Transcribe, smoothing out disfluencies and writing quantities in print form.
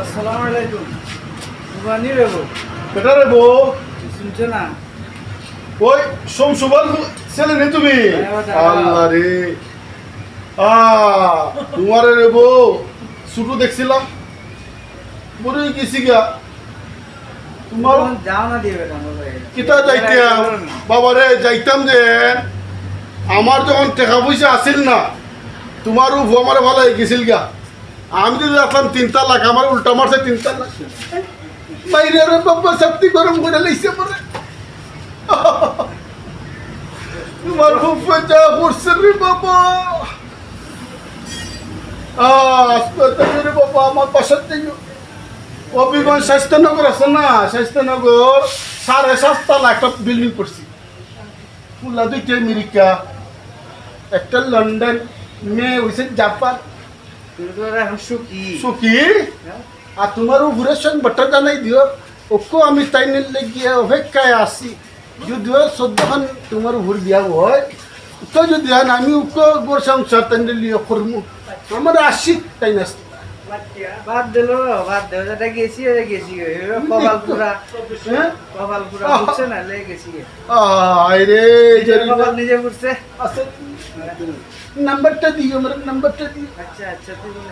আসসালামু আলাইকুম। সুবানি রে বউ, বেটা রে বউ, শুনছো না? ওই সোমসুবার ছেলে নে তুমি? আল্লাহ রে, তোমার রে বউ ছোট দেখছিলাম, বড় গেছি গা। তোমার যাও না দিয়ে বেটা মোবাইল। কিতা যাইতাম বাবা রে, যাইতাম যে আমার যখন টাকা পয়সা আসিল না, তোমার উপ আমার ভালো হয়ে গেছিল গা। আমি যদি আসলাম 3 লাখ, আমার উল্টা মারছে 3 লাখ। বাইরে রে বাবা সত্যি গরম করে লাইছে পরে। তোমার খুব মজা পড়ছে রে বাবা। হাসপাতালে রে বাবা, আমার বাসার থেকে অভিমান স্বাস্থ্যনগর আছে না, স্বাস্থ্যনগর 7.5 লাখ একটা বিল্ডিং করছি। পুলা 2টা আমেরিকা, একটা লন্ডন, মেয়ে হয়েছে জাপান। তুমি তো এখন সুখী। সুখী? আর তোমার উপরে সংবাদটা জানাই দিও, ওকে আমি তাই নিলে গিয়ে অপেক্ষায় আসি। যদিও 14 তোমার উপর বিয়া হয়, তো যদি হয় আমি ওকে গোর সংসার তাই নিয়ে করবো। আমার আসি তাই না বাদ দিলো, বাদ দেও, যেটা গেছি গেছি। কপাল পুরা, হ্যাঁ? কপাল পুরা উঠছে না, লেগে গেছি। আরে নিজের কপাল নিজে উঠছে। নাম্বারটা দিও, আমার নাম্বারটা দিও। আচ্ছা আচ্ছা, তুই বলে